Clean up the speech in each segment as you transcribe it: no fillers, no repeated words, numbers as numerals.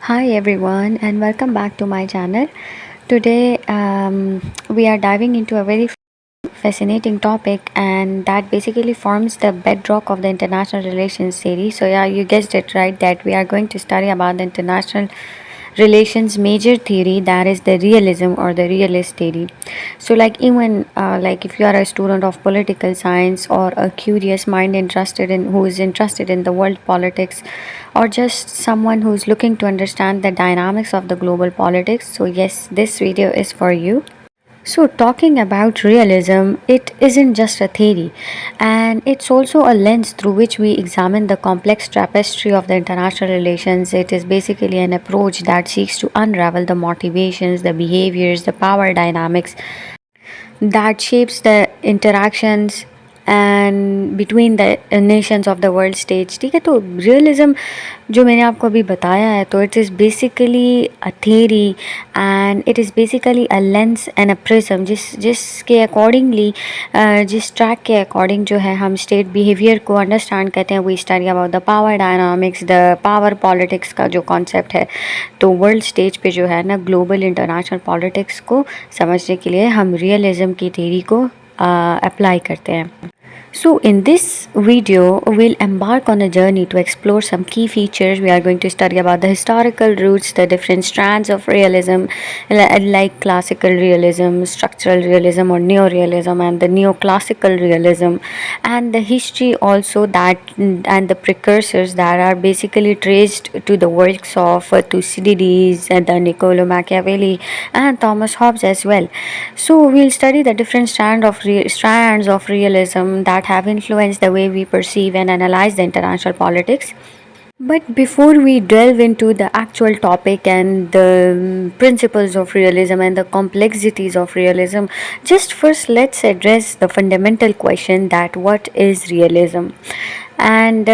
Hi everyone and welcome back to my channel. Today we are diving into a very fascinating topic, and that basically forms the bedrock of the international relations series. So yeah, you guessed it right, that we are going to study about the international relations major theory, that is the realism or the realist theory. So like even like if you are a student of political science or a curious mind interested in who is interested in the world politics, or just someone who's looking to understand the dynamics of the global politics, so yes, this video is for you. So, talking about realism, it isn't just a theory, and it's also a lens through which we examine the complex tapestry of the international relations. It is basically an approach that seeks to unravel the motivations, the behaviors, the power dynamics that shapes the interactions and between the nations of the world stage. ठीक है, तो realism जो मैंने आपको अभी बताया है, तो it is basically a theory and it is basically a lens and a prism जिसके अकॉर्डिंगली जिस ट्रैक के अकॉर्डिंग जो है हम स्टेट बिहेवियर को अंडरस्टैंड करते हैं। We study about the power dynamics, the power politics का जो कॉन्सेप्ट है, तो वर्ल्ड स्टेज पे जो है ना ग्लोबल इंटरनेशनल पॉलिटिक्स को समझने के लिए हम रियलिज्म की थ्योरी को अप्लाई करते हैं। So, in this video, we'll embark on a journey to explore some key features. We are going to study about the historical roots, the different strands of realism, like classical realism, structural realism, or neorealism, and the neoclassical realism, and the history also that and the precursors that are basically traced to the works of Thucydides and the Niccolo Machiavelli and Thomas Hobbes as well. So, we'll study the different strands of realism that have influenced the way we perceive and analyze the international politics. But before we delve into the actual topic and the principles of realism and the complexities of realism, just first let's address the fundamental question that what is realism? And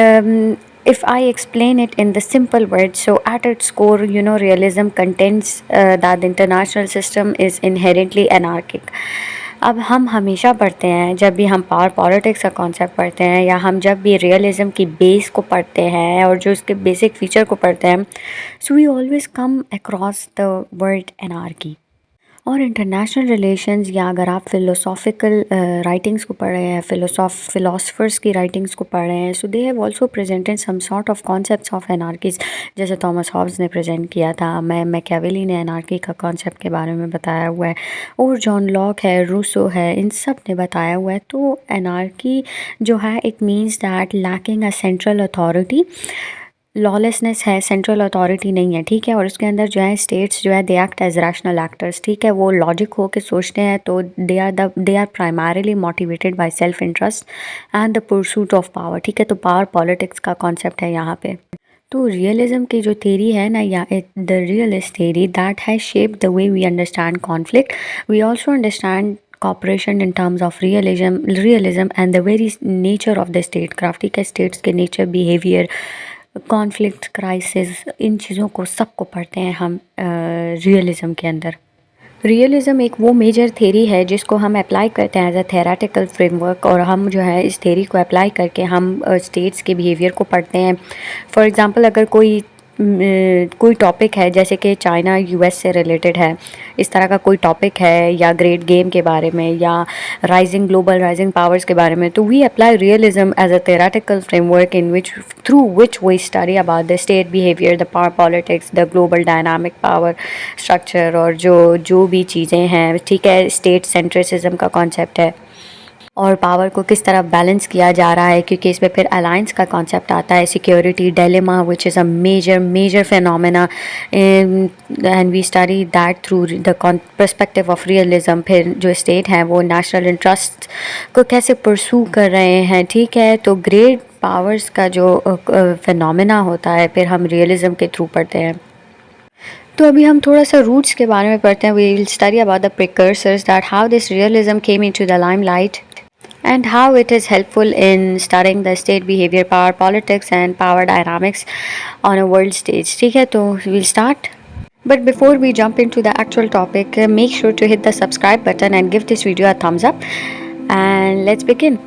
if I explain it in the simple words, so at its core, realism contends that the international system is inherently anarchic. अब हम हमेशा पढ़ते हैं, जब भी हम power politics का concept पढ़ते हैं या हम जब भी रियलिज्म की बेस को पढ़ते हैं और जो उसके बेसिक फीचर को पढ़ते हैं, so we always come across the word anarchy. और इंटरनेशनल रिलेशंस या अगर आप फ़िलोसॉफ़िकल राइटिंग्स को पढ़ रहे हैं, फ़िलासफ़र्स की राइटिंग्स को पढ़ रहे हैं, so they have also presented some sort of concepts of anarchies, जैसे थॉमस हॉब्स ने प्रेजेंट किया था, मैकियावेली ने एनार्की का कॉन्सेप्ट के बारे में बताया हुआ है, और जॉन लॉक है, रूसो है, इन सब ने बताया हुआ है। तो एनार्की जो है, it means that lacking a central authority, lawlessness है, सेंट्रल अथॉरिटी नहीं है, ठीक है। और उसके अंदर जो है स्टेट्स जो है they act as rational actors, ठीक है। वो लॉजिक हो के सोचते हैं, तो they are primarily motivated by self interest and the pursuit of power, ठीक है। तो पावर पॉलिटिक्स का कॉन्सेप्ट है यहाँ पे। तो रियलिज्म की जो थेरी है ना, या the realist theory that has shaped the way we understand conflict, we also understand cooperation in terms of realism and the very nature of the statecraft, ठीक है। स्टेट्स के नेचर, बिहेवियर, कॉन्फ्लिक्ट, क्राइसिस, इन चीज़ों को सबको पढ़ते हैं हम realism के अंदर। रियलिज़म एक वो मेजर थेरी है जिसको हम अप्लाई करते हैं एज अ थेराटिकल फ्रेमवर्क, और हम जो है इस थेरी को अप्लाई करके हम स्टेट्स के बिहेवियर को पढ़ते हैं। फॉर एग्ज़ाम्पल, अगर कोई टॉपिक है, जैसे कि चाइना यूएस से रिलेटेड है, इस तरह का कोई टॉपिक है, या ग्रेट गेम के बारे में, या ग्लोबल राइजिंग पावर्स के बारे में, तो we apply realism as a theoretical framework in which through which we study about the state behaviour, the power politics, the global dynamic power structure, और जो जो भी चीज़ें हैं, ठीक है। स्टेट सेंट्रिसिज्म का कॉन्सेप्ट है, और पावर को किस तरह बैलेंस किया जा रहा है, क्योंकि इसमें फिर अलायंस का कॉन्सेप्ट आता है, security dilemma which is a major phenomena, and we study that through the perspective of realism. फिर जो स्टेट है वो नेशनल इंटरेस्ट को कैसे परसू कर रहे हैं, ठीक है। तो ग्रेट पावर्स का जो फिनोमेना होता है, फिर हम रियलिज्म के थ्रू पढ़ते हैं। तो अभी हम थोड़ा सा रूट्स के बारे में पढ़ते हैं। We will study about the precursors, that how this realism came into the limelight and how it is helpful in studying the state behavior, power politics and power dynamics on a world stage, ठीक है। तो we'll start. But before we jump into the actual topic, make sure to hit the subscribe button and give this video a thumbs up, and let's begin.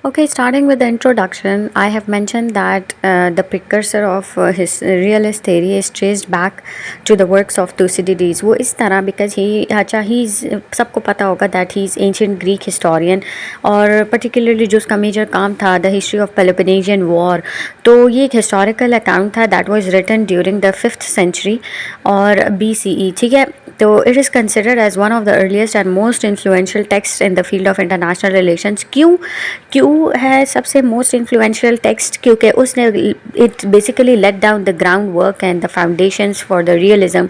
Okay, starting with the introduction, I have mentioned that the precursor of his realist theory is traced back to the works of Thucydides. वो इस तरह because he's सबको पता होगा that he's ancient Greek historian और particularly जो उसका major काम था the history of Peloponnesian War, तो ये एक historical account था that was written during the 5th century और BCE, ठीक है. तो it is considered as one of the earliest and most influential texts in the field of international relations. क्यों है सबसे मोस्ट इन्फ्लुएंशियल टेक्स्ट? क्योंकि उसने it basically laid down the ground work and the foundations for the realism.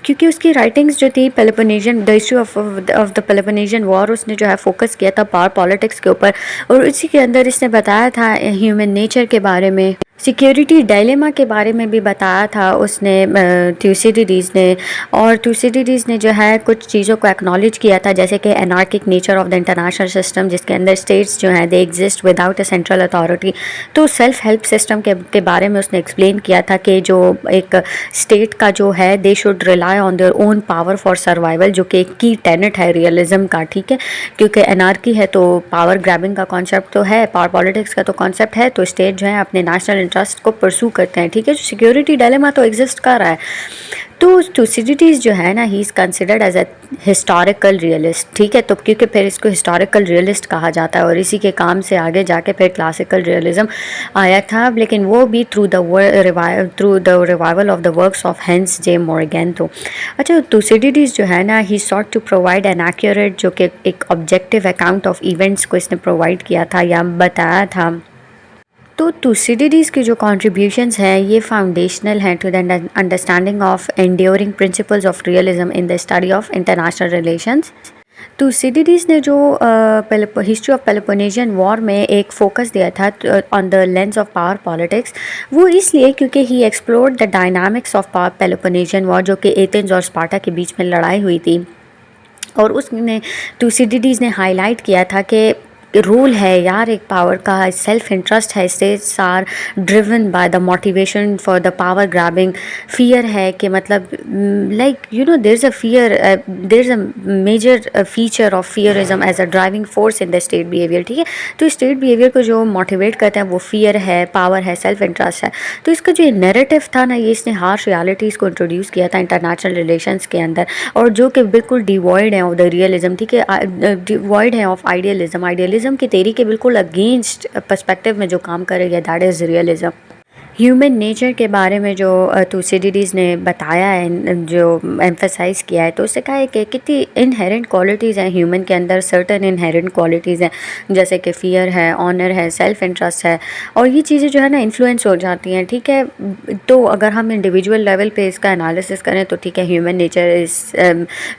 क्योंकि उसकी writings जो थी Peloponnesian the history of the Peloponnesian war, उसने जो है फोकस किया था पावर पॉलिटिक्स के ऊपर और उसी के अंदर इसने बताया था ह्यूमन नेचर के बारे में, सिक्योरिटी डायलेमा के बारे में भी बताया था उसने थ्यूसिडिडीज़ ने. और थ्यूसिडिडीज़ ने जो है कुछ चीज़ों को एक्नॉलेज किया था जैसे कि anarchic nature of the international system जिसके अंदर स्टेट्स जो हैं they exist without a central authority. तो सेल्फ हेल्प सिस्टम के बारे में उसने एक्सप्लेन किया था कि जो एक स्टेट का जो है they should rely on their own power for survival, जो कि एक की टेनेट है रियलिज्म का, ठीक है. क्योंकि एनार्की है तो पावर ग्रैबिंग का कॉन्सेप्ट तो है, पावर पॉलिटिक्स का तो कॉन्सेप्ट है, तो स्टेट जो है अपने नेशनल इंटरेस्ट को परसू करते हैं, ठीक है. जो सिक्योरिटी डायलेमा तो एग्जिस्ट कर रहा है. तो थुसिडिडीज़ जो है ना he is considered as a historical realist, ठीक है. तो क्योंकि फिर इसको हिस्टोरिकल रियलिस्ट कहा जाता है और इसी के काम से आगे जाके फिर क्लासिकल रियलिज्म आया था, लेकिन वो भी through the revival of the works of Hans J Morgenthau. तो अच्छा, थुसिडिडीज़ जो है ना ही sought to provide an accurate, जो कि एक ऑब्जेक्टिव अकाउंट ऑफ इवेंट्स को इसने प्रोवाइड किया था या बताया था. तो थुसिडिडीज़ की जो कॉन्ट्रीब्यूशंस हैं ये फाउंडेशनल हैं to the understanding of enduring principles of realism in the study of international relations. Thucydides ने जो हिस्ट्री ऑफ पेलोपोनेशियन वॉर में एक फोकस दिया था on the lens of power politics, वो इसलिए क्योंकि he explored the dynamics of power Peloponnesian war, जो कि एथेंस और स्पार्टा के बीच में लड़ाई हुई थी. और उसने थुसिडिडीज़ ने हाईलाइट किया था कि रूल है यार एक पावर का, सेल्फ इंटरेस्ट है, states are driven by the motivation for the power grabbing. Fear है कि मतलब like you know there is a fear, there is a major feature of fearism as a driving force in the state behaviour, ठीक है. तो state behaviour को जो motivate करते हैं वो फियर है, पावर है, सेल्फ इंटरेस्ट है. तो इसका जो नैरेटिव था ना ये इसने हार्श रियलिटीज़ को इंट्रोड्यूस किया था इंटरनेशनल रिलेशंस के अंदर, और जो कि बिल्कुल डिवॉइड है ऑफ द रियलिज्म, ठीक है, डिवॉइड है ऑफ आइडियलिज्म की तेरी के बिल्कुल अगेंस्ट पर्सपेक्टिव में जो काम करेगा that is realism. Human nature के बारे में जो थुसिडिडीज़ ने बताया है, जो एम्फसाइज़ किया है, तो उससे कहा है कि कितनी इनहेरेंट क्वालिटीज़ हैं ह्यूमन के अंदर, सर्टन इनहेरेंट क्वालिटीज़ हैं जैसे कि फ़ियर है, ऑनर है, सेल्फ इंटरेस्ट है, और ये चीज़ें जो है ना इन्फ्लुएंस हो जाती हैं, ठीक है. तो अगर हम इंडिविजुअल लेवल पे इसका एनालिसिस करें तो ठीक है, human nature is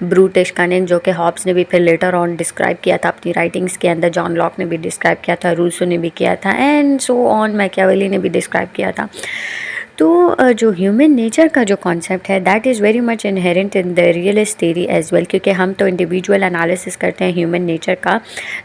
brutish cunning, जो कि हॉब्स ने भी फिर लेटर ऑन डिस्क्राइब किया था अपनी राइटिंग्स के अंदर, जॉन लॉक ने भी डिस्क्राइब किया था, रूसो ने भी किया था, एंड सो ऑन मैकियावेली ने भी डिस्क्राइब किया था. तो जो ह्यूमन नेचर का जो कॉन्सेप्ट है that is very much inherent in the realist theory as well, क्योंकि हम तो इंडिविजुअल एनालिसिस करते हैं ह्यूमन नेचर का,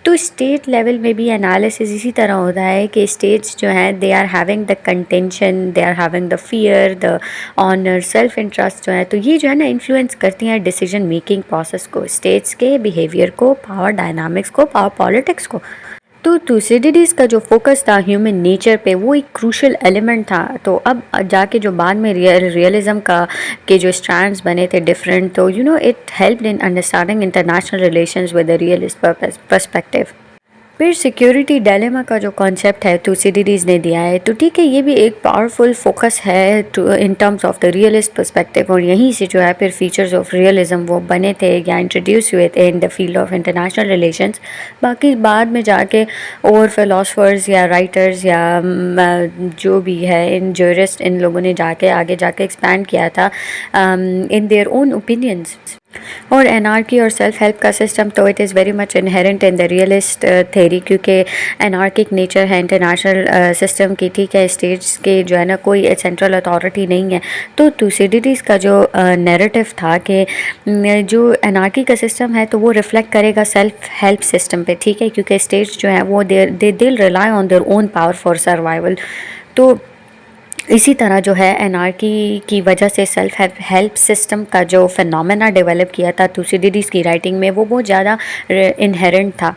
तो स्टेट लेवल में भी एनालिसिस इसी तरह होता है कि स्टेट्स जो हैं they are having the contention, they are having the fear, the honour, self interest जो है, तो ये जो है ना इन्फ्लुएंस करती हैं डिसीजन मेकिंग प्रोसेस को, स्टेट्स के बिहेवियर को, पावर डायनामिक्स को, पावर पॉलिटिक्स को. तो थुसिडिडीज़ का जो फोकस था ह्यूमन नेचर पे वो एक क्रूशल एलिमेंट था. तो अब जाके जो बाद में रियलिज्म का के जो स्ट्रैंड्स बने थे डिफरेंट, तो you know it helped in understanding international relations with the realist perspective. फिर सिक्योरिटी डायलेमा का जो कॉन्सेप्ट है थुसिडिडीज़ ने दिया है, तो ठीक है ये भी एक पावरफुल फोकस है in terms of the realist perspective, और यहीं से जो है फिर फीचर्स ऑफ रियलिज्म वो बने थे या इंट्रोड्यूस हुए थे in the field of international relations. बाकी बाद में जाके और फिलोसफर्स या राइटर्स या जो भी है इन जूरिस्ट, इन लोगों ने जाके आगे जाके एक्सपैंड किया था इन देयर ओन ओपिनियंस. और एनार्की और सेल्फ हेल्प का सिस्टम तो it is very much inherent in the realist theory, क्योंकि एनार्किक नेचर है इंटरनेशनल सिस्टम की, ठीक है. स्टेट्स के जो है ना कोई सेंट्रल अथॉरिटी नहीं है. तो थुसिडिडीज़ का जो नैरेटिव था कि जो एनार्की का सिस्टम है तो वो रिफ्लेक्ट करेगा सेल्फ हेल्प सिस्टम पे, ठीक है, क्योंकि स्टेट्स जो हैं वो they rely on their own power for survival. तो इसी तरह जो है एनार्की की वजह से सेल्फ हेल्प सिस्टम का जो फिनोमेना डेवलप किया था थुसिडिडीज़ की राइटिंग में वो बहुत ज़्यादा इनहेरेंट था.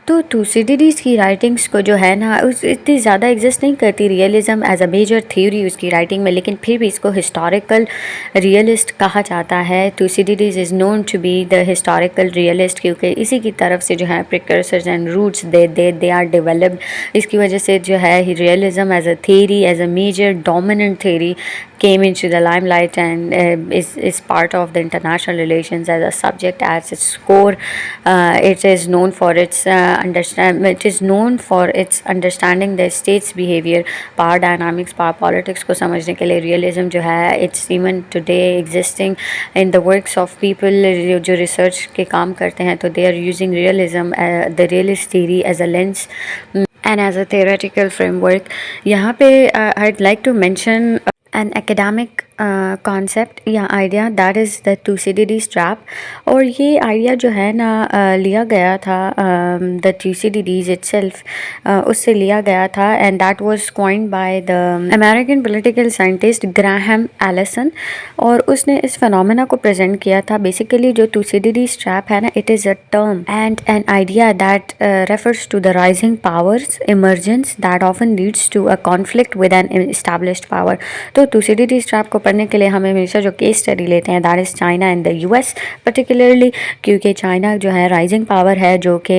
तो तुसिडिडीज़ की राइटिंग्स को जो है ना उस इतनी ज़्यादा एग्जिस्ट नहीं करती realism as a major theory उसकी राइटिंग में, लेकिन फिर भी इसको हिस्टोरिकल रियलिस्ट कहा जाता है। Thucydides is known to be the historical realist, क्योंकि इसी की तरफ से जो है precursors and roots they are developed. इसकी वजह से जो है realism as a theory, as a major dominant theory came into the limelight and is part of the international relations as a subject as its core. It is known for its it is known for its understanding the state's behavior, power dynamics, power politics को समझने के लिए realism जो है it's even today existing in the works of people जो research के काम करते हैं, तो they are using realism, the realist theory as a lens and as a theoretical framework. यहाँ पे I'd like to mention an academic concept या idea that is the Thucydides trap। और ये idea जो है ना लिया गया था the Thucydides itself, उससे लिया गया था and that was coined by the American political scientist Graham Allison। और उसने इस phenomena को present किया था। basically जो Thucydides trap है ना, it is a term and an idea that refers to the rising powers emergence that often leads to a conflict with an established power। तो तुसिडिडीज़ ट्रैप को पढ़ने के लिए हमें हमेशा जो केस स्टडी लेते हैं that is China and the US particularly, क्योंकि चाइना जो है राइजिंग पावर है जो कि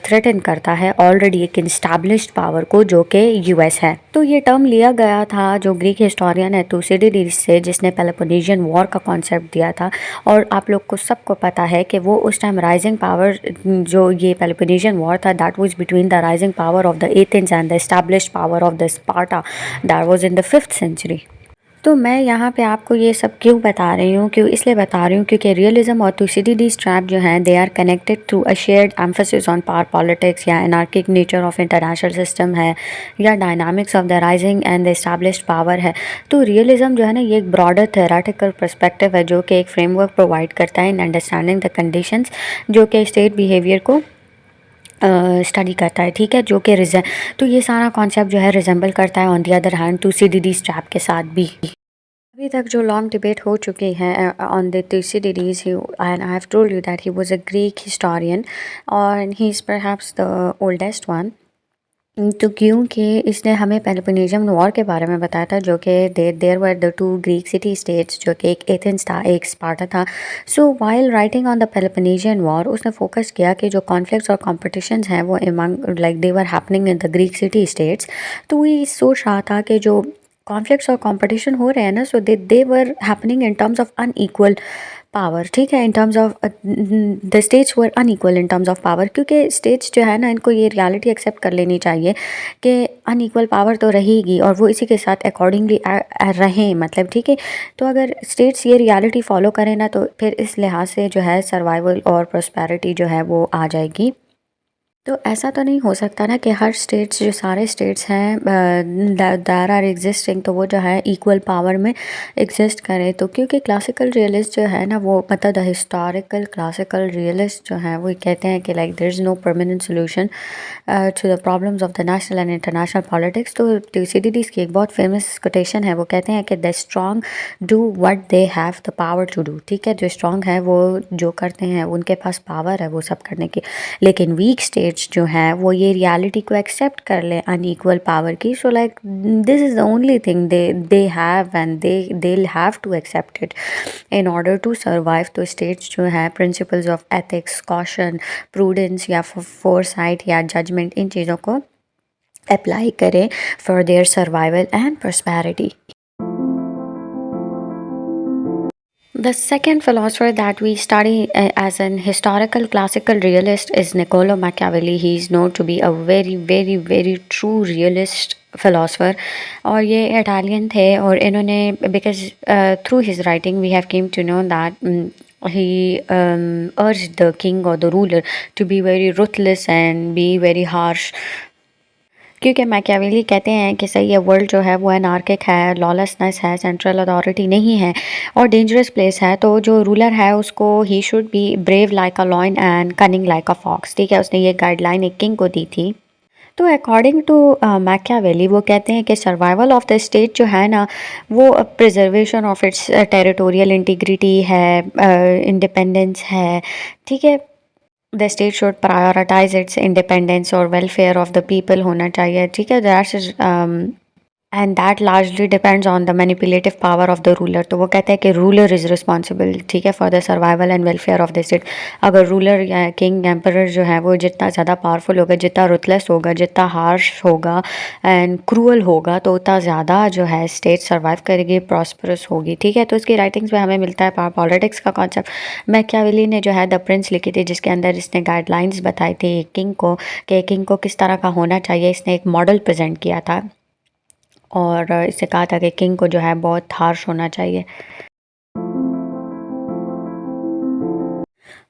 थ्रेटन करता है ऑलरेडी एक इस्टेब्लिश्ड पावर को जो कि यूएस है। तो ये टर्म लिया गया था जो ग्रीक हिस्टोरियन है तुसिडिडीज़ से, जिसने पेलोपोनेशियन वॉर का कॉन्सेप्ट दिया था। और आप लोग को सबको पता है कि वो उस टाइम राइजिंग पावर जो ये पेलोपोनेशियन वॉर था that was between the rising power of the Athens and the established power of the Sparta that was in the 5th century. तो मैं यहाँ पे आपको ये सब क्यों बता रही हूँ, क्यों इसलिए बता रही हूँ क्योंकि रियलिज्म और तुसिडिडीज़ ट्रैप जो हैं they are connected through a shared emphasis on power politics या anarchic nature of international system है, या dynamics of the rising and the established power है। तो रियलिज्म जो है ना ये एक ब्रॉडर थेरेटिकल पर्सपेक्टिव है जो कि एक फ्रेमवर्क प्रोवाइड करता है इन अंडरस्टैंडिंग द कंडीशंस जो कि स्टेट बिहेवियर को स्टडी करता है, ठीक है, जो कि तो ये सारा कॉन्सेप्ट जो है रिजेंबल करता है on the other hand Thucydides trap के साथ भी। अभी तक जो लॉन्ग डिबेट हो चुकी है on the Thucydides and I have told you that he was a Greek historian और he is perhaps the oldest one. तो क्योंकि इसने हमें पेलोपोनेशियन वॉर के बारे में बताया था जो कि there were the two Greek city states, जो कि एक एथेंस था एक स्पार्टा था। So while writing on the Peloponnesian war उसने फोकस किया कि जो कॉन्फ्लिक्ट्स और कॉम्पिटिशन्स हैं वो among like they were happening in the Greek city states. तो वो सोच रहा था कि जो कॉन्फ्लिक्ट्स और कंपटीशन हो रहे हैं ना, so they were happening in terms of unequal power, ठीक है, in terms of the states were unequal in terms of power, क्योंकि स्टेट्स जो है ना इनको ये रियलिटी एक्सेप्ट कर लेनी चाहिए कि अनइक्वल पावर तो रहेगी और वो इसी के साथ अकॉर्डिंगली रहें, मतलब ठीक है। तो अगर स्टेट्स ये रियलिटी फॉलो करें ना तो फिर इस लिहाज से जो है सर्वाइवल और प्रॉस्पेरिटी जो है वो आ जाएगी। तो ऐसा तो नहीं हो सकता ना कि हर स्टेट्स जो सारे स्टेट्स हैं दैर आर एग्जिस्टिंग तो वो जो है इक्वल पावर में एग्जिस्ट करें। तो क्योंकि क्लासिकल रियलिस्ट जो है ना वो मतलब द हिस्टोरिकल क्लासिकल रियलिस्ट जो है वो कहते हैं कि like there is no permanent solution to the problems of the national and international politics. तो तुसिडिडीज़ की एक बहुत फेमस कोटेशन है, वो कहते हैं कि the strong do what they have the power to do, ठीक है, जो स्ट्रॉन्ग है वो जो करते हैं उनके पास पावर है वो सब करने की, लेकिन वीक स्टेट जो है वो ये रियलिटी को एक्सेप्ट कर ले अनइक्वल पावर की। So like this is the only thing they have and they have to accept it in order to survive. तो स्टेट्स जो है principles of ethics, caution, prudence या फोरसाइट या जजमेंट इन चीज़ों को अप्लाई करें for their survival and prosperity. The second philosopher that we study as an historical classical realist is Niccolo Machiavelli. He is known to be a very very very true realist philosopher और ये Italian थे और इन्होंने because through his writing we have came to know that he urged the king or the ruler to be very ruthless and be very harsh, क्योंकि Machiavelli कहते हैं कि सही है वर्ल्ड जो है वो एनार्किक है, लॉलेसनेस है, सेंट्रल अथॉरिटी नहीं है और डेंजरस प्लेस है। तो जो रूलर है उसको ही should be brave like a lion and cunning like a fox, ठीक है, उसने ये गाइडलाइन एक किंग को दी थी। तो अकॉर्डिंग टू मैकियावेली वो कहते हैं कि सर्वाइवल ऑफ द स्टेट जो है ना वो preservation of its territorial integrity है, इंडिपेंडेंस है, ठीक है, the state should prioritise its independence और वेलफेयर ऑफ द पीपल होना चाहिए, ठीक है। And that largely depends on the manipulative power of the ruler. तो वो कहते हैं कि रूलर इज़ रिस्पॉन्सिबल, ठीक है, for the survival and welfare of the state. अगर रूलर या किंग एम्परर जो है वो जितना ज़्यादा पावरफुल होगा, जितना रुथलेस होगा, जितना हार्श होगा एंड क्रूअल होगा, तो उतना ज़्यादा जो है स्टेट सर्वाइव करेगी, प्रॉस्परस होगी, ठीक है। तो इसकी राइटिंग्स में हमें मिलता है पावर पॉलिटिक्स का कॉन्सेप्ट। मैकियावेली ने जो है द प्रिंस लिखी थी, जिसके अंदर इसने गाइडलाइंस बताई थी किंग को कि किंग को किस तरह का होना चाहिए। इसने एक मॉडल प्रेजेंट किया था और इससे कहा था कि किंग को जो है बहुत हार्श होना चाहिए।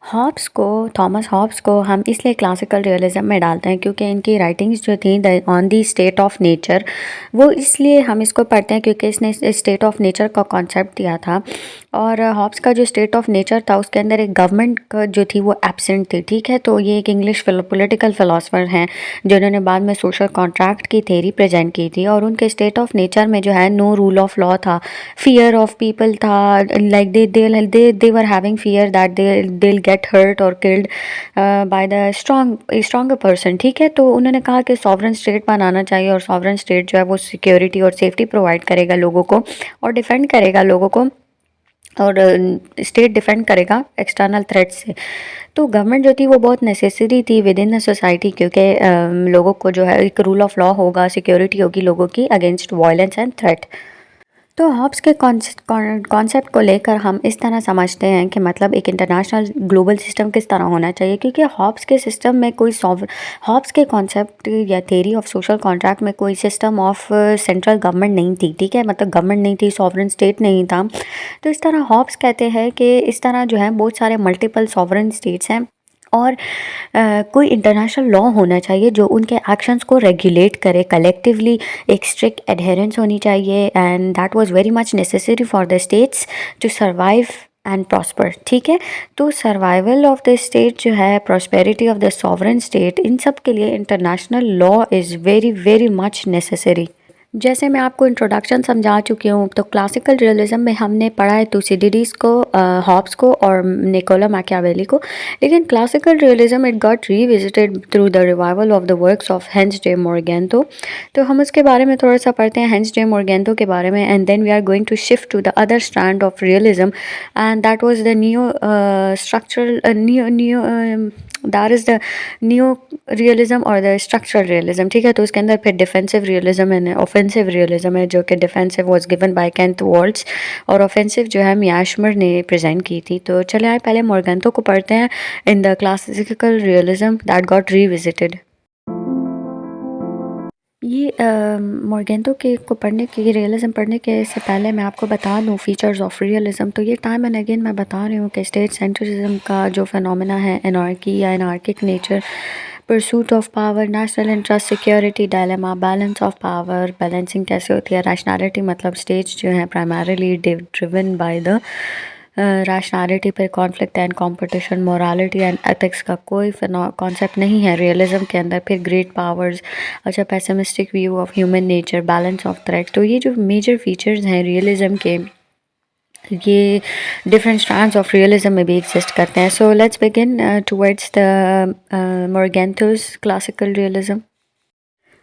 हॉब्स को, थॉमस हॉब्स को हम इसलिए क्लासिकल रियलिज्म में डालते हैं क्योंकि इनकी राइटिंग्स जो थी the on the state of nature, वो इसलिए हम इसको पढ़ते हैं क्योंकि इसने स्टेट ऑफ नेचर का कॉन्सेप्ट दिया था। और हॉब्स का जो स्टेट ऑफ नेचर था उसके अंदर एक गवर्नमेंट जो थी वो एब्सेंट थी, ठीक है। तो ये एक इंग्लिश पॉलिटिकल फिलोसफर हैं जिन्होंने बाद में सोशल कॉन्ट्रैक्ट की थेरी प्रेजेंट की थी। और उनके स्टेट ऑफ नेचर में जो है नो रूल ऑफ लॉ था, फियर ऑफ पीपल था, like they were having fear that they get hurt और killed by the stronger person, ठीक है। तो उन्होंने कहा कि सॉवरन स्टेट बनाना चाहिए और सॉवरन स्टेट जो है वो सिक्योरिटी और सेफ्टी प्रोवाइड करेगा लोगों को और डिफेंड करेगा लोगों को, और स्टेट डिफेंड करेगा एक्सटर्नल थ्रेट से। तो गवर्नमेंट जो थी वो बहुत नेसेसरी थी विद इन द सोसाइटी, क्योंकि लोगों को जो है एक रूल ऑफ लॉ होगा, सिक्योरिटी होगी लोगों की अगेंस्ट वायलेंस एंड थ्रेट। तो हॉब्स के कॉन्सेप्ट को लेकर हम इस तरह समझते हैं कि मतलब एक इंटरनेशनल ग्लोबल सिस्टम किस तरह होना चाहिए, क्योंकि हॉब्स के सिस्टम में कोई हॉब्स के कॉन्सेप्ट या थेरी ऑफ सोशल कॉन्ट्रैक्ट में कोई सिस्टम ऑफ सेंट्रल गवर्नमेंट नहीं थी, ठीक है। मतलब गवर्नमेंट नहीं थी, सॉवरन स्टेट नहीं था। तो इस तरह हॉब्स कहते हैं कि इस तरह जो है बहुत सारे मल्टीपल सॉवरन स्टेट्स हैं और कोई इंटरनेशनल लॉ होना चाहिए जो उनके एक्शंस को रेगुलेट करे कलेक्टिवली। एक स्ट्रिक्ट एडहेरेंस होनी चाहिए and that was very much necessary for the states to survive and prosper, ठीक है। तो सर्वाइवल ऑफ द स्टेट जो है, prosperity of the sovereign state, इन सब के लिए international law is very very much necessary. जैसे मैं आपको इंट्रोडक्शन समझा चुकी हूँ, तो क्लासिकल रियलिज्म में हमने पढ़ा है तुसिडिडीज को, हॉब्स को और निकोला मैकियावेली को। लेकिन classical realism it got revisited through the revival of the works of Hans J Morgenthau. तो हम उसके बारे में थोड़ा सा पढ़ते हैं, हेंस जे मोरगेंतो के बारे में, and then we are going to shift to the other strand of realism and that was the new structural that is the new realism और द स्ट्रक्चरल रियलिज्म, ठीक है। तो उसके अंदर फिर डिफेंसिव रियलिज्म है, ऑफेंसिव रियलिज्म है, जो कि defensive was given by Kenneth Waltz और ऑफेंसिव जो है मियाशमर ने प्रेजेंट की थी। तो चले आए पहले मोरगेंतो को पढ़ते हैं in the classical realism that got revisited. ये मोरगेंतो के को पढ़ने के, रियलिज्म पढ़ने के से पहले मैं आपको बता दूं फीचर्स ऑफ रियलिज्म। तो ये टाइम एंड अगेन मैं बता रही हूँ कि स्टेट सेंट्रलिज्म का जो फिनोमेना है, एनार्की या anarchic nature, pursuit of power, national interest, security dilemma, balance of power, balancing कैसे होती है, रैशनैलिटी, मतलब स्टेट्स जो हैं primarily driven by the rationality पे, conflict and competition, morality and ethics का कोई कॉन्सेप्ट नहीं है रियलिज्म के अंदर। फिर ग्रेट पावर्स, अच्छा, pessimistic view of human nature, balance of threat. तो ये जो मेजर फीचर्स हैं रियलिज्म के, ये डिफरेंट स्ट्रैंड्स ऑफ रियलिज्म में भी एग्जिस्ट करते हैं। So let's begin towards the Morgenthau's classical realism.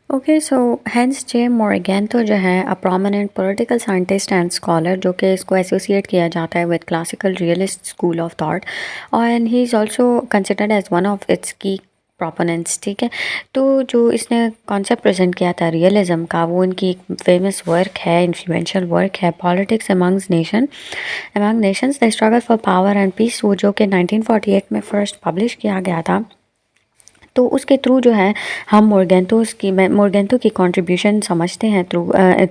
Okay, so Hans J Morgenthau जो है a prominent political scientist and scholar, जो कि इसको एसोसिएट किया जाता है with classical realist school of thought, and he is also considered as one of its key proponents, ठीक है। तो जो इसने कॉन्सेप्ट प्रेजेंट किया था रियलिज्म का, वो इनकी एक फेमस वर्क है, इन्फ्लुएंशियल वर्क है, politics amongst nations the struggle for power and peace, वो जो कि 1948 में फर्स्ट पब्लिश किया गया था। तो उसके थ्रू जो है हम मोरगेंतो की कंट्रीब्यूशन समझते हैं through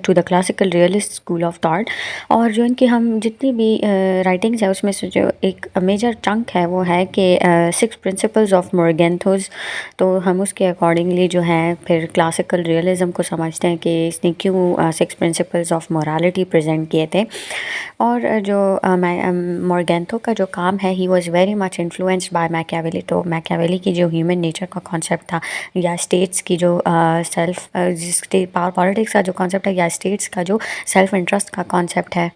to the classical realist school of thought. और जो इनकी हम जितनी भी राइटिंग्स है उसमें से जो एक मेजर चंक है वो है कि 6 प्रिंसिपल्स ऑफ मोरगेंथोज। तो हम उसके अकॉर्डिंगली जो है फिर क्लासिकल रियलिज्म को समझते हैं कि इसने क्यों 6 प्रिंसिपल्स ऑफ मोरालिटी प्रेजेंट किए थे। और जो मोरगेंतो का जो काम है, he was very much influenced by Machiavelli. तो मैकियावेली की जो ह्यूमन नेचर का कॉन्सेप्ट था, या स्टेट्स की जो सेल्फ पावर पॉलिटिक्स का जो कॉन्सेप्ट है, या स्टेट्स का जो सेल्फ इंटरेस्ट का कॉन्सेप्ट है,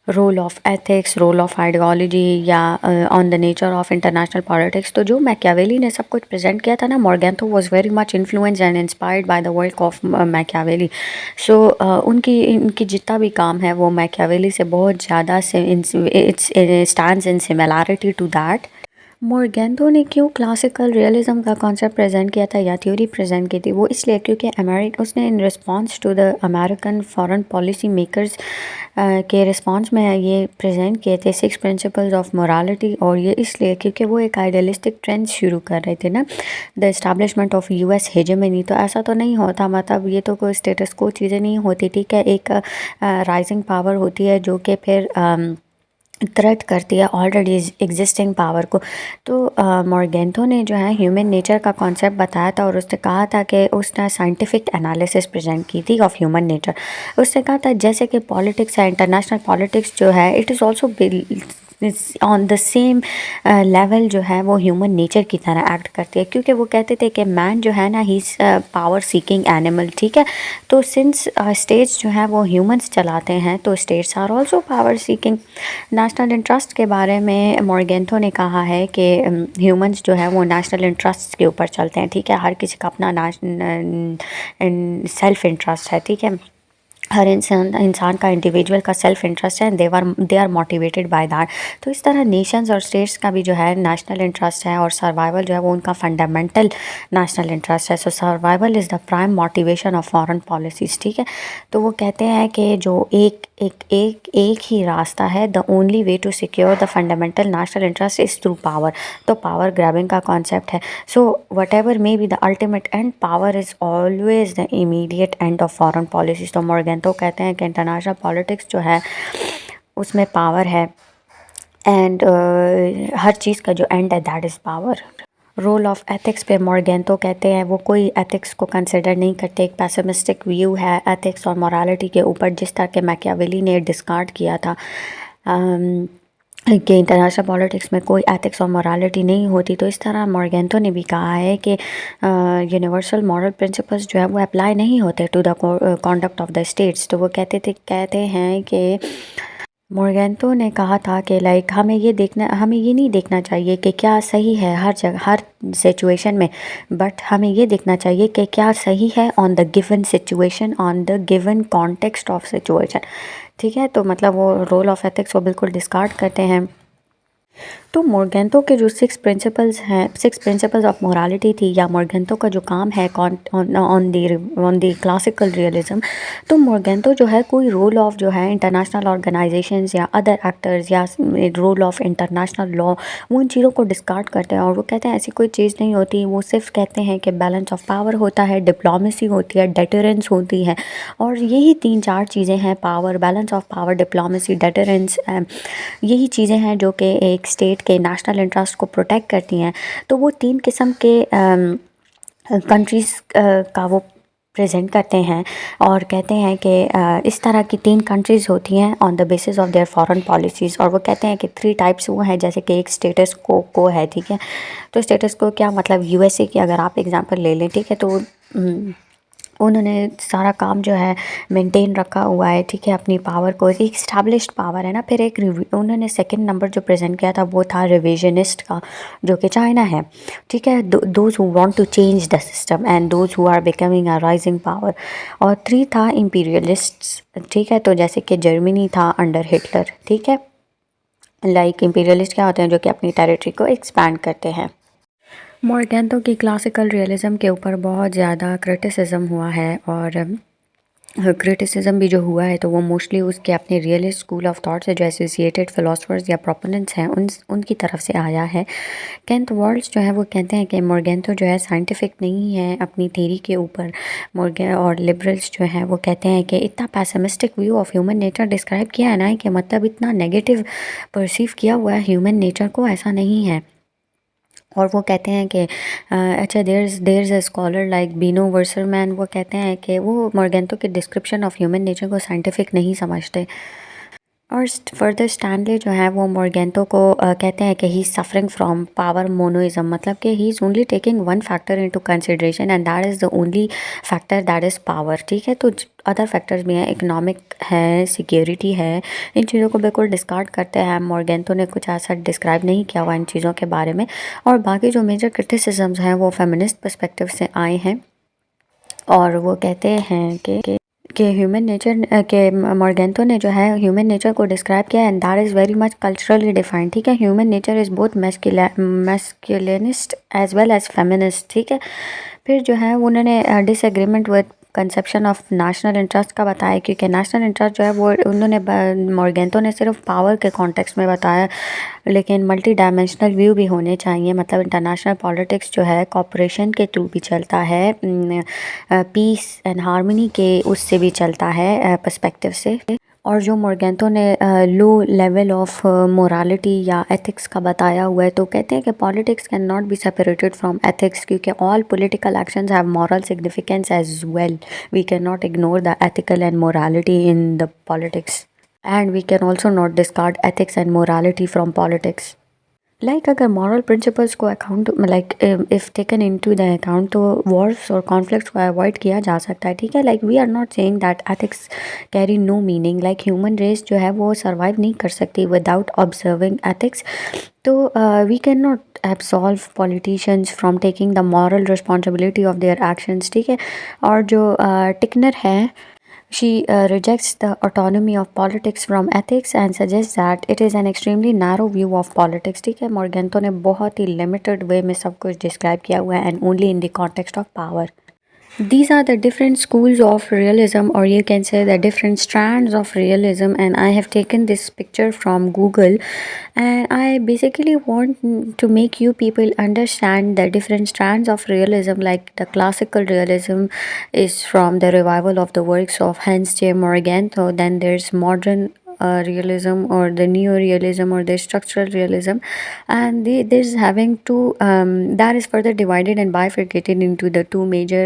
role of ethics, role of ideology या on the nature of international politics. तो जो मैकियावेली ने सब कुछ प्रेजेंट किया था ना, Morgenthau was very much influenced and inspired by the work of Machiavelli. So उनकी इनकी जितना भी काम है वो मैकियावेली से बहुत ज़्यादा its stands in similarity to that. Morgenthau ने क्यों क्लासिकल रियलिज्म का कॉन्सेप्ट प्रेजेंट किया था या थ्योरी प्रेजेंट की थी, वो इसलिए क्योंकि उसने in response to the American foreign policy makers के रिस्पांस में ये प्रेजेंट किए थे 6 प्रिंसिपल्स ऑफ मोरालिटी। और ये इसलिए क्योंकि वो एक आइडियलिस्टिक ट्रेंड शुरू कर रहे थे ना, the establishment of US hegemony. तो ऐसा तो नहीं होता, मतलब ये तो कोई स्टेटस को चीज़ें नहीं होती, ठीक है। एक राइजिंग पावर होती है जो कि फिर थ्रेट करती है ऑलरेडी एग्जिस्टिंग पावर को। तो मोरगेंतो ने जो है ह्यूमन नेचर का कॉन्सेप्ट बताया था और उसने कहा था कि उसने साइंटिफिक एनालिसिस प्रेजेंट की थी ऑफ ह्यूमन नेचर। उसने कहा था जैसे कि पॉलिटिक्स है, इंटरनेशनल पॉलिटिक्स जो है, it is also on the same level जो है वो ह्यूमन नेचर की तरह एक्ट करती है, क्योंकि वो कहते थे कि मैन जो है ना, he is power seeking animal, ठीक है। तो सिंस स्टेट्स जो है वो ह्यूमंस चलाते हैं, तो states are also power seeking. National interest के बारे में मोरगेंतो ने कहा है कि ह्यूमंस जो है वो नेशनल इंटरेस्ट के ऊपर चलते हैं, ठीक है। हर किसी का अपना सेल्फ इंटरेस्ट है, ठीक है। हर इंसान का इंडिविजुअल का सेल्फ इंटरेस्ट है, they are motivated by that. तो इस तरह नेशंस और स्टेट्स का भी जो है नेशनल इंटरेस्ट है, और सर्वाइवल जो है वो उनका फंडामेंटल नेशनल इंटरेस्ट है। So survival is the prime motivation of foreign policies, ठीक है। तो वो कहते हैं कि जो एक ही रास्ता है, the only way to secure the fundamental national interest is through power. तो पावर ग्रैबिंग का कॉन्सेप्ट है। So whatever may be the ultimate end, power is always the immediate end of foreign policies. तो Morgenthau कहते हैं कि international politics जो है उसमें पावर है, एंड हर चीज़ का जो एंड है that is power. Role of ethics पे मोरगेंतो कहते हैं वो कोई एथिक्स को कंसिडर नहीं करते, एक पैसिमिस्टिक व्यू है एथिक्स और मोरालिटी के ऊपर, जिस तरह के मैकियावेली ने डिस्कार्ड किया था कि इंटरनेशनल पॉलिटिक्स में कोई एथिक्स और मोरालिटी नहीं होती। तो इस तरह मोरगेंतो ने भी कहा है कि यूनिवर्सल मॉरल प्रिंसिपल्स जो है वो अप्लाई नहीं होते to the conduct of the states. तो वो कहते हैं कि मोरगेंतो ने कहा था कि लाइक हमें ये नहीं देखना चाहिए कि क्या सही है हर जगह हर सिचुएशन में, बट हमें ये देखना चाहिए कि क्या सही है on the given situation, on the given context of situation, ठीक है। तो मतलब वो रोल ऑफ एथिक्स वो बिल्कुल डिस्कार्ड करते हैं। तो मोरगेंतो के जो 6 प्रिंसिपल्स हैं, 6 प्रिंसिपल्स ऑफ मोरालिटी थी, या मोरगेंतो का जो काम है ऑन दी क्लासिकल रियलिज्म, तो मोरगेंतो जो है कोई रोल ऑफ जो है इंटरनेशनल ऑर्गेनाइजेशंस या अदर एक्टर्स या रोल ऑफ इंटरनेशनल लॉ, वो इन चीज़ों को डिस्कार्ड करते हैं। और वो कहते हैं ऐसी कोई चीज़ नहीं होती, वो सिर्फ कहते हैं कि बैलेंस ऑफ पावर होता है, डिप्लोमेसी होती है, डेटरेंस होती है। और यही 3-4 चीज़ें हैं, power, balance of power, diplomacy, deterrence, यही चीज़ें हैं जो कि एक स्टेट के नेशनल इंटरेस्ट को प्रोटेक्ट करती हैं। तो वो 3 किस्म के कंट्रीज़ का वो प्रेजेंट करते हैं और कहते हैं कि इस तरह की 3 कंट्रीज़ होती हैं on the basis of their foreign policies. और वो कहते हैं कि 3 टाइप्स वो हैं, जैसे कि एक स्टेटस को है, ठीक है। तो स्टेटस को क्या मतलब, यूएसए की अगर आप एग्जांपल ले लें, ठीक है, तो उन्होंने सारा काम जो है मेंटेन रखा हुआ है, ठीक है, अपनी पावर को, एक इस्टेब्लिश्ड पावर है ना। फिर एक उन्होंने सेकंड नंबर जो प्रेजेंट किया था वो था रिविजनिस्ट का, जो कि चाइना है, ठीक है, those who want to change the system and those who are becoming a rising power. और 3 था इंपीरियलिस्ट्स, ठीक है, तो जैसे कि जर्मनी था अंडर हिटलर, ठीक है। लाइक इंपीरियलिस्ट क्या होते हैं, जो कि अपनी टेरिटरी को एक्सपैंड करते हैं। मोरगेंतो की क्लासिकल रियलिज़म के ऊपर बहुत ज़्यादा क्रिटिसिज्म हुआ है, और क्रिटिसिज्म भी जो हुआ है तो वो मोस्टली उसके अपने रियलिस्ट स्कूल ऑफ थॉट से जो एसोसिएटेड फिलोसफर्स या प्रोपोनेंट्स हैं उनकी तरफ से आया है। केंट वर्ल्स जो है वो कहते हैं कि मोरगेंतो जो है साइंटिफिक नहीं है अपनी थ्योरी के ऊपर। और लिबरल्स जो हैं वो कहते हैं कि इतना pessimistic view of human nature describe किया है ना, कि मतलब इतना नेगेटिव परसीव किया हुआ है ह्यूमन नेचर को, ऐसा नहीं है। और वो कहते हैं कि अच्छा, there is a scholar like Benno Wasserman, वो कहते हैं कि वो मोरगेंतो के डिस्क्रिप्शन ऑफ ह्यूमन नेचर को साइंटिफिक नहीं समझते। और फर्दर स्टैनले जो है वो मोर्गेंटो को कहते हैं कि ही सफरिंग फ्रॉम पावर मोनोइज्म, मतलब कि he is only taking one factor into consideration and that is the only factor that is power. ठीक है, तो अदर फैक्टर्स भी हैं, इकोनॉमिक है, सिक्योरिटी है, इन चीज़ों को बिल्कुल डिस्कार्ड करते हैं। मोर्गेंटो ने कुछ ऐसा डिस्क्राइब नहीं किया हुआ इन चीज़ों के बारे में। और बाकी जो मेजर क्रिटिसिजम्स हैं वो फेमिनिस्ट पर्सपेक्टिव से आए हैं और वो कहते हैं कि ह्यूमन नेचर के मोर्गेंटो ने जो है ह्यूमन नेचर को डिस्क्राइब किया and that is very much culturally defined. ठीक है, human nature is both masculinist as well as feminist. ठीक है, फिर जो है उन्होंने disagreement with conception of national interest का बताया, क्योंकि नेशनल इंटरेस्ट जो है वो उन्होंने मोर्गेंटो ने सिर्फ पावर के कॉन्टेक्स्ट में बताया, लेकिन मल्टी डायमेंशनल व्यू भी होने चाहिए। मतलब इंटरनेशनल पॉलिटिक्स जो है कॉपरेशन के थ्रू भी चलता है, पीस एंड हार्मनी के उससे भी चलता है पर्सपेक्टिव से। और जो मोर्गेंटो ने लो लेवल ऑफ मोरालिटी या एथिक्स का बताया हुआ है, तो कहते हैं कि politics can not be separated from ethics, क्योंकि all political actions have moral significance as well. We can not ignore the ethical and morality in the politics and we can also not discard ethics and morality from politics. Like अगर moral principles को account like if taken into the account, तो Wars और conflicts को avoid किया जा सकता है। ठीक है, like we are not saying that ethics carry no meaning, like human race जो है वो सर्वाइव नहीं कर सकती विदाउट ऑब्जर्विंग एथिक्स। तो we can not absolve politicians from taking the moral responsibility of their actions. ठीक है, और जो टिकनर है, she rejects the autonomy of politics from ethics and suggests that it is an extremely narrow view of politics। ठीक है, मोर्गेंटो ने बहुत ही limited way में सब कुछ डिस्क्राइब किया हुआ है and only in the context of power. These are the different schools of realism, or you can say the different strands of realism, and I have taken this picture from Google, and I basically want to make you people understand the different strands of realism. Like the classical realism is from the revival of the works of Hans J. Morgenthau. Then there's modern realism or the neo-realism or the structural realism, and there's having two that is further divided and bifurcated into the two major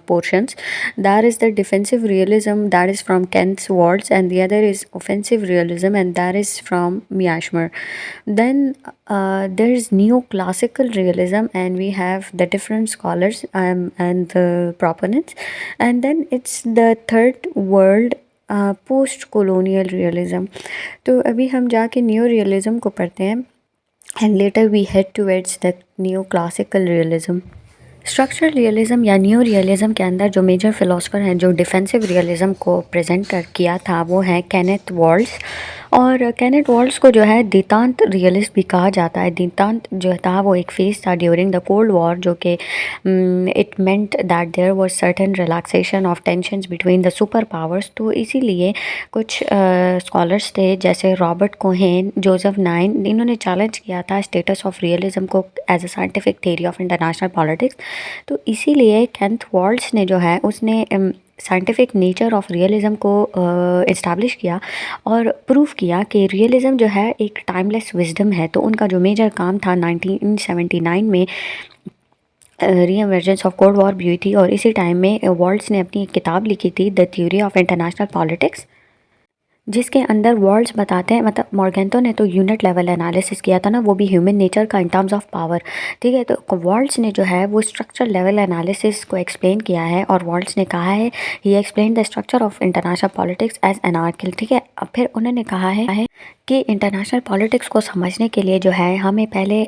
portions. That is the defensive realism, that is from Kent Swartz, and the other is offensive realism, and that is from Miashmer. Then there's neoclassical realism, and we have the different scholars and the proponents, and then it's the third world post colonial realism. तो अभी हम जाके new realism को पढ़ते हैं and later we head towards the new classical realism. Structural realism या new realism के अंदर जो मेजर फ़िलोसफर हैं जो डिफेंसिव रियलिज़म को प्रेजेंट कर किया था वो है केनेथ वॉल्स। और केनेथ वॉल्स को जो है दितांत रियलिस्ट भी कहा जाता है। दितांत जो था वो एक फेज था ड्यूरिंग द कोल्ड वॉर, जो कि it meant that there was certain relaxation of tensions between the super powers. तो इसीलिए कुछ स्कॉलर्स थे जैसे रॉबर्ट कोहेन, जोसेफ नाइन, इन्होंने चैलेंज किया था स्टेटस ऑफ रियलिज़म को as a scientific theory of international politics. तो इसीलिए केनेथ वॉल्स ने जो है उसने साइंटिफिक नेचर ऑफ रियलिज़म को इस्टेब्लिश किया और प्रूव किया कि रियलिज़म जो है एक टाइमलेस विजडम है। तो उनका जो मेजर काम था 1979 में री एमर्जेंस ऑफ कोल्ड वॉर भी हुई थी, और इसी टाइम में वॉल्स ने अपनी एक किताब लिखी थी the theory of international politics, जिसके अंदर वर्ल्ड्स बताते हैं। मतलब मोर्गेंटो ने तो यूनिट लेवल एनालिसिस किया था ना, वो भी ह्यूमन नेचर का इन टर्म्स ऑफ पावर। ठीक है, तो वर्ल्ड्स ने जो है वो स्ट्रक्चर लेवल एनालिसिस को एक्सप्लेन किया है, और वर्ल्ड्स ने कहा है he explain the structure of international politics as anarchical. ठीक है, अब फिर उन्होंने कहा है कि इंटरनेशनल पॉलिटिक्स को समझने के लिए जो है हमें पहले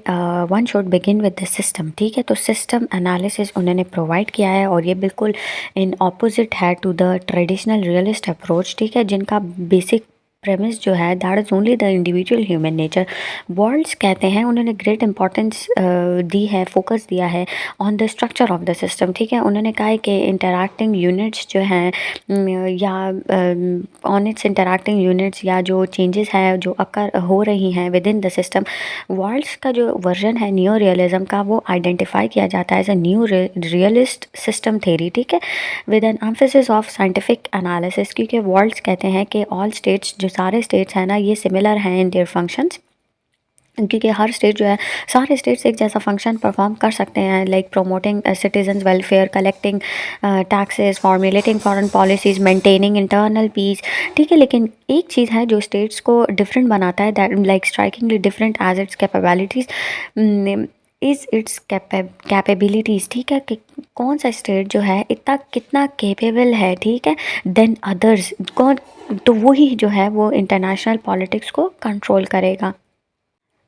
one should begin with the system. ठीक है, तो सिस्टम एनालिसिस उन्होंने प्रोवाइड किया है, और ये बिल्कुल इन ऑपोजिट है to the traditional realist approach. ठीक है, जिनका बेसिक प्रेमिस जो है that is only the individual human nature. Waltz कहते हैं उन्होंने ग्रेट इंपॉर्टेंस दी है, फोकस दिया है on the structure of the system. ठीक है, उन्होंने कहा है कि इंटरैक्टिंग यूनिट्स जो हैं या ऑन इट्स इंटरैक्टिंग यूनिट्स या जो चेंजेस हैं जो अकर हो रही हैं within the system, Waltz का जो वर्जन है न्यू रियलिज़म का वो आइडेंटिफाई किया जाता है as a new realist system theory. ठीक है, with an emphasis of scientific analysis, क्योंकि वर्ल्ड्स कहते हैं कि ऑल स्टेट्स जो सारे स्टेट्स हैं ना ये सिमिलर हैं इन देयर फंक्शंस क्योंकि हर स्टेट जो है, सारे स्टेट्स एक जैसा फंक्शन परफॉर्म कर सकते हैं, like promoting citizens welfare, collecting taxes, formulating foreign policies, maintaining internal peace. ठीक है, लेकिन एक चीज़ है जो स्टेट्स को डिफरेंट बनाता है, that like strikingly different as its capabilities is its capabilities. ठीक है, कि कौन सा स्टेट जो है इतना कितना केपेबल है, ठीक है, देन अदर्स कौन, तो वही जो है वो इंटरनेशनल पॉलिटिक्स को कंट्रोल करेगा।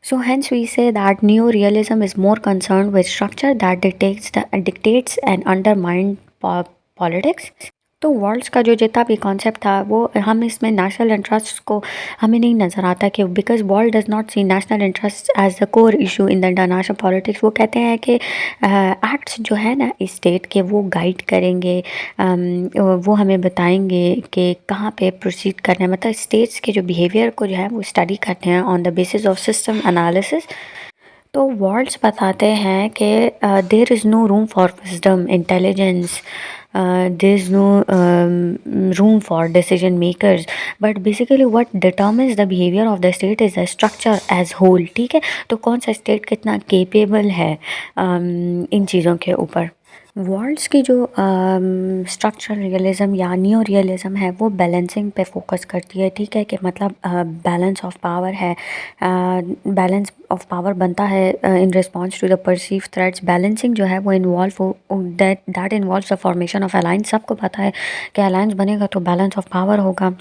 So hence we say that neorealism is more concerned with structure that dictates and undermine politics. तो वर्ल्ड्स का जो जितना भी कॉन्सेप्ट था वो हम इसमें नेशनल इंटरेस्ट को हमें नहीं नज़र आता कि because Waltz does not see national interest as the core issue in the international politics. वो कहते हैं कि एक्ट्स जो है ना इस स्टेट के वो गाइड करेंगे, वो हमें बताएंगे कि कहाँ पे प्रोसीड करना है, मतलब स्टेट्स के जो बिहेवियर को जो है वो स्टडी करते हैं on the basis of system analysis. तो वर्ड्स बताते हैं कि there is no room for wisdom intelligence, there is no room for decision makers, but basically what determines the behaviour of the state is the structure as whole. ठीक है, तो कौन सा state कितना केपेबल है इन चीज़ों के ऊपर। वर्ड्स की जो स्ट्रक्चरल रियलिज़म या न्यू रियलिज़म है वो बैलेंसिंग पे फोकस करती है। ठीक है, कि मतलब बैलेंस ऑफ पावर है, बैलेंस ऑफ पावर बनता है in response to the perceive threats. Balancing जो है वो involve that involve the formation of alliance. सबको पता है कि अलायंस बनेगा तो बैलेंस ऑफ पावर होगा।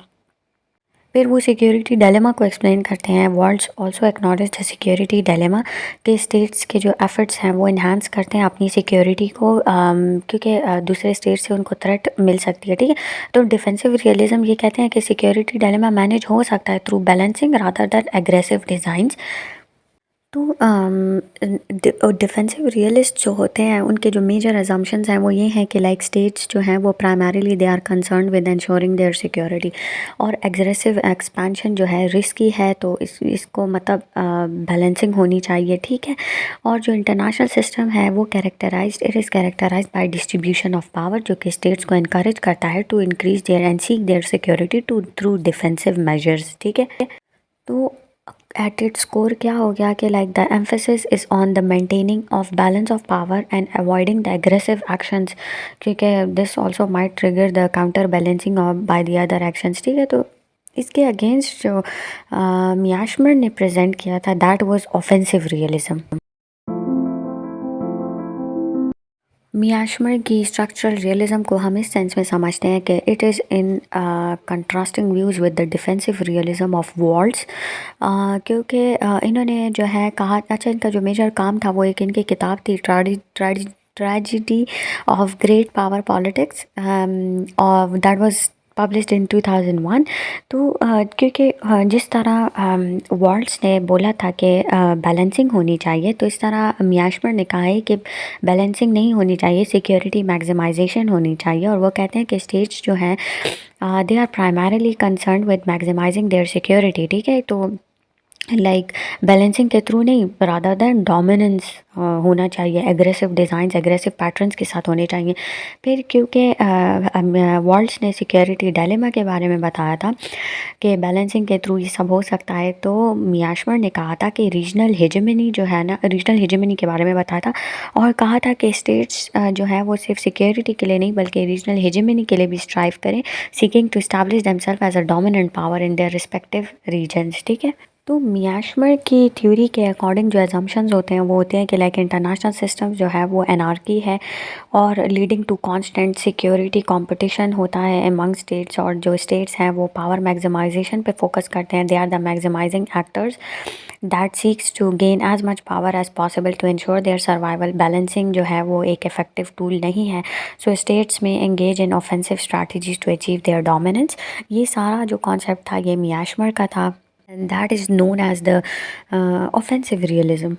फिर वो सिक्योरिटी डायलेमा को एक्सप्लेन करते हैं। Worlds also acknowledge the security dilemma के स्टेट्स के जो एफर्ट्स हैं वो इन्हांस करते हैं अपनी सिक्योरिटी को, क्योंकि दूसरे स्टेट से उनको थ्रेट मिल सकती है। ठीक है, तो डिफेंसिव रियलिज्म ये कहते हैं कि सिक्योरिटी डायलेमा मैनेज हो सकता है through balancing rather than aggressive designs. तो डिफेंसिव रियलिस्ट जो होते हैं उनके जो मेजर अजम्पशंस हैं वो ये हैं कि लाइक स्टेट्स जो हैं वो primarily they are concern with ensuring their security, और एग्रेसिव एक्सपेंशन जो है रिस्की है, तो इसको मतलब बैलेंसिंग होनी चाहिए। ठीक है, और जो इंटरनेशनल सिस्टम है वो it is characterise by distribution of power, जो कि स्टेट्स को इनकरेज करता है to increase their and seek their security to through defensive measures. ठीक है, तो एट इट्स कोर क्या हो गया कि like the emphasis is on the maintaining of balance of power and avoiding the aggressive actions, क्योंकि this also might trigger the counter balancing of by the other actions. ठीक है, तो इसके against जो मियाशमर ने प्रेजेंट किया था दैट वाज ऑफेंसिव रियलिज्म। मियाशमर की स्ट्रक्चरल रियलिज्म को हम इस सेंस में समझते हैं कि it is in contrasting views with the defensive realism of walls, क्योंकि इन्होंने जो है कहा, अच्छा इनका जो मेजर काम था वो एक इनकी किताब थी tragedy of great power politics, और दैट वाज पब्लिश्ड इन 2001। तो क्योंकि जिस तरह वर्ल्ड्स ने बोला था कि बैलेंसिंग होनी चाहिए, तो इस तरह मियाशमर ने कहा है कि बैलेंसिंग नहीं होनी चाहिए, सिक्योरिटी मैक्सिमाइजेशन होनी चाहिए। और वो कहते हैं कि स्टेट्स जो हैं they are primarily concern with maximising their security. ठीक है, तो लाइक बैलेंसिंग के थ्रू नहीं, रादर दैन डोमिनेंस होना चाहिए, एग्रेसिव डिज़ाइंस एग्रेसिव पैटर्न्स के साथ होने चाहिए। फिर क्योंकि वर्ल्ड्स ने सिक्योरिटी डायलेमा के बारे में बताया था कि बैलेंसिंग के थ्रू ये सब हो सकता है, तो मियाशमर ने कहा था कि रीजनल हेजेमनी जो है ना, रीजनल हेजेमनी के बारे में बताया था, और कहा था कि स्टेट्स जो है वो सिर्फ सिक्योरिटी के लिए नहीं बल्कि रीजनल हेजेमनी के लिए भी स्ट्राइव करें, seeking to establish themselves as a dominant power in their respective regions. ठीक है, तो मियाशमर की थ्योरी के अकॉर्डिंग जो एजम्पशंस होते हैं वो होते हैं कि लाइक इंटरनेशनल सिस्टम जो है वो एनार्की है और leading to constant security competition होता है अमंग स्टेट्स, और जो स्टेट्स हैं वो पावर मैक्सिमाइजेशन पे फोकस करते हैं। They are the maximising actors that seeks to gain as much power as possible to insure their survival. Balancing जो है वो एक इफेक्टिव टूल नहीं है, सो स्टेट्स में engage in offensive strategies to achieve their dominance. ये सारा जो कॉन्सेप्ट था ये मियाशमर का था, and that is known as the offensive realism.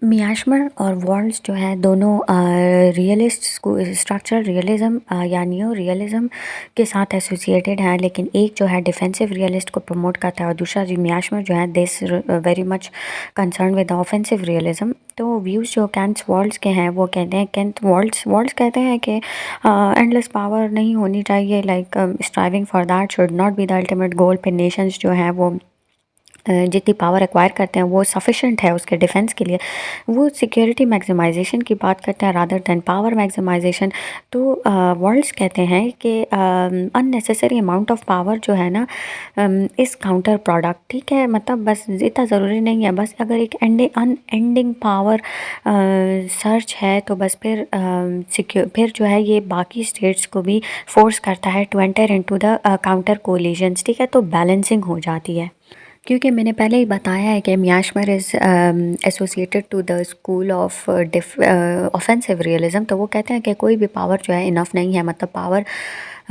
मियाशमर और वॉल्स जो है दोनों रियलिस्ट स्ट्रक्चरल रियलिज्म या न्यू रियलिज्म के साथ एसोसिएटेड हैं, लेकिन एक जो है डिफेंसिव रियलिस्ट को प्रमोट करता है और दूसरा जो मियाशमर जो है this very much concern with offensive realism. तो व्यूज़ जो कैंट वॉल्स के हैं वो कहते हैं, कैंट वॉल्स कहते हैं कि एंडलेस पावर नहीं होनी चाहिए, like striving for that should not be the ultimate goal पे। नेशंस जो हैं वो जितनी पावर एक्वायर करते हैं वो सफिशेंट है उसके डिफेंस के लिए। वो सिक्योरिटी मैक्सिमाइजेशन की बात करते हैं रादर देन पावर मैक्सिमाइजेशन। तो वर्ल्ड्स कहते हैं कि अननेसेसरी अमाउंट ऑफ पावर जो है ना इस काउंटर प्रोडक्ट, ठीक है, मतलब बस इतना ज़रूरी नहीं है। बस अगर एक अनएंडिंग पावर सर्च है तो बस फिर जो है ये बाकी स्टेट्स को भी फोर्स करता है to enter into the counter coalitions, ठीक है, तो बैलेंसिंग हो जाती है। क्योंकि मैंने पहले ही बताया है कि Myanmar is associated to the school of offensive realism. तो वो कहते हैं कि कोई भी पावर जो है इनफ नहीं है, मतलब पावर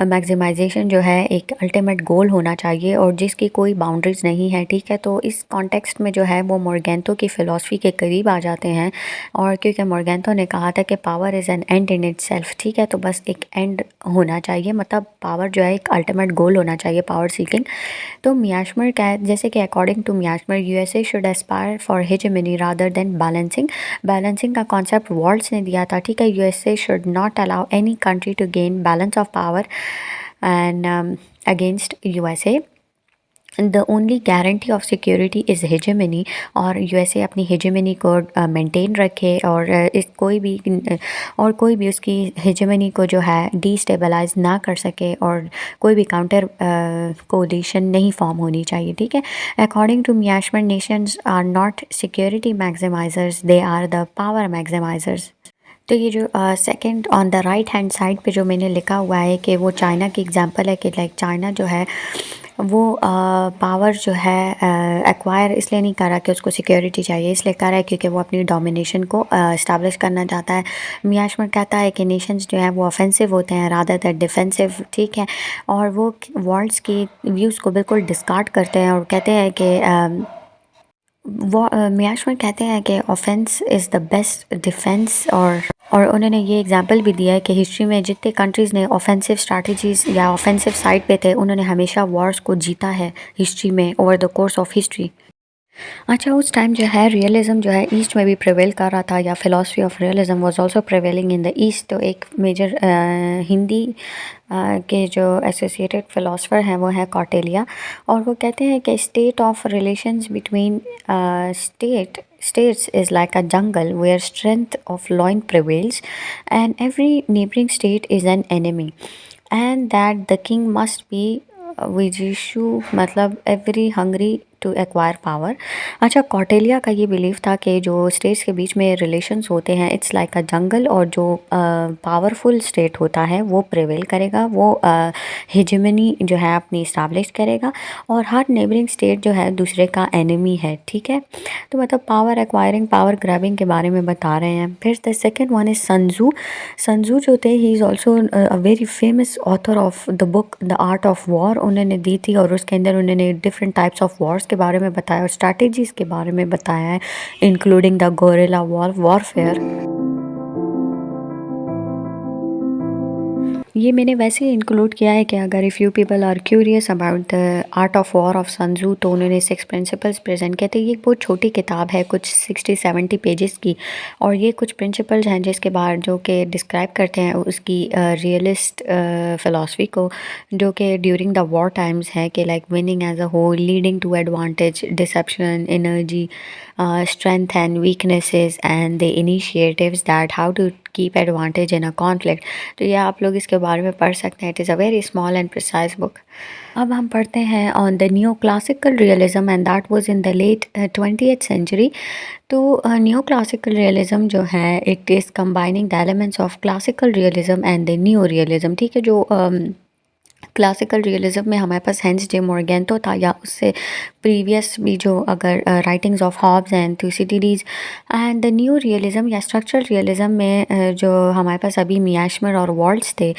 मैक्सिमाइजेशन जो है एक अल्टीमेट गोल होना चाहिए और जिसकी कोई बाउंड्रीज नहीं है, ठीक है। तो इस कॉन्टेक्स्ट में जो है वो मोर्गेंतो की फ़िलासफ़ी के करीब आ जाते हैं। और क्योंकि मोर्गेंतो ने कहा था कि power is an and in itself, ठीक है, तो बस एक एंड होना चाहिए, मतलब पावर जो है एक अल्टीमेट गोल होना चाहिए पावर सीकिंग। तो म्यांमार का जैसे कि according to Myanmar USA should aspire for hegemony rather than balancing का कॉन्सेप्ट वॉल्ट्स ने दिया था, ठीक है। USA should not allow any country to gain balance of power and against USA. The only guarantee of security is hegemony, और USA अपनी hegemony को maintain रखे और कोई भी उसकी हेजेमनी को जो है डिस्टेबलाइज ना कर सके और कोई भी काउंटर कोलिशन नहीं फॉर्म होनी चाहिए, ठीक है। अकॉर्डिंग टू म्यांमार nations are not security maximisers, they are the power maximisers. तो ये जो second on the right hand side पे जो मैंने लिखा हुआ है कि वो चाइना की एग्जांपल है कि लाइक चाइना जो है वो पावर जो है एक्वायर इसलिए नहीं कर रहा कि उसको सिक्योरिटी चाहिए, इसलिए कर रहा है क्योंकि वो अपनी डोमिनेशन को इस्टेब्लिश करना चाहता है। म्यांमार कहता है कि नेशंस जो है वो ऑफेंसिव होते हैं रादर दैन डिफेंसिव, ठीक है, और वो वर्ल्ड्स की व्यूज़ को बिल्कुल डिस्कार्ड करते हैं और कहते हैं कि वो म्यांमार कहते हैं कि offence is the best defence. और उन्होंने ये एग्जांपल भी दिया है कि हिस्ट्री में जितने कंट्रीज़ ने ऑफेंसिव स्ट्रैटेजीज़ या ऑफेंसिव साइड पे थे उन्होंने हमेशा वॉर्स को जीता है हिस्ट्री में, over the course of history. अच्छा, उस टाइम जो है रियलिज्म जो है ईस्ट में भी प्रिवेल कर रहा था, या philosophy of realism was also prevailing in the east. तो एक मेजर हिंदी के जो एसोसिएटेड फ़िलासफ़र हैं वो हैं कौटिल्य, और वो कहते हैं कि state of relations between states is like a jungle where strength of loin prevails and every neighboring state is an enemy, and that the king must be विजिशु, मतलब every hungry to acquire power. अच्छा, कौटिल्य का ये believe था कि जो states के बीच में रिलेशंस होते हैं इट्स लाइक अ जंगल, और जो पावरफुल स्टेट होता है वो प्रिवेल करेगा, वो हेजेमनी जो है अपनी इस्टेब्लिश करेगा, और हर नेबरिंग स्टेट जो है दूसरे का एनिमी है, ठीक है। तो मतलब पावर एक्वायरिंग, पावर ग्रैबिंग के बारे में बता रहे हैं। फिर the second one is Sanju जो थे, ही is also a very famous author of the book the art of war, उन्होंने दी थी, और उसके अंदर उन्होंने डिफरेंट टाइप्स ऑफ वॉर्स के बारे में बताया और स्ट्रैटेजीज़ के बारे में बताया है, इंक्लूडिंग द गोरिल्ला वॉरफेयर। ये मैंने वैसे ही इंक्लूड किया है कि अगर if you people are curious about the art of war of Sun Tzu, तो उन्होंने 6 प्रिंसिपल्स प्रेजेंट किए थे। ये एक बहुत छोटी किताब है, कुछ 60-70 पेजेस की, और ये कुछ प्रिंसिपल्स हैं जिसके बाद जो कि डिस्क्राइब करते हैं उसकी रियलिस्ट फ़िलासफ़ी को, जो कि ड्यूरिंग द वॉर टाइम्स है कि like winning as a whole, leading to advantage, deception, energy, strength and weaknesses and the initiatives that how to keep advantage in a conflict। तो ये आप लोग इसके बारे में पढ़ सकते हैं। It is a very small and precise book. अब हम पढ़ते हैं on the new classical realism and that was in the late 20th century. तो न्यू क्लासिकल रियलिज्म जो है it is combining the elements of classical realism and the new realism, ठीक है। जो क्लासिकल रियलिज्म में हमारे पास हेंस जे मॉर्गेंटो था, या उससे प्रीवियस भी जो अगर writings of Hobbes and Thucydides, and the new realism या स्ट्रक्चरल रियलिज्म में जो हमारे पास अभी मियाशमर और वॉल्ट्स थे।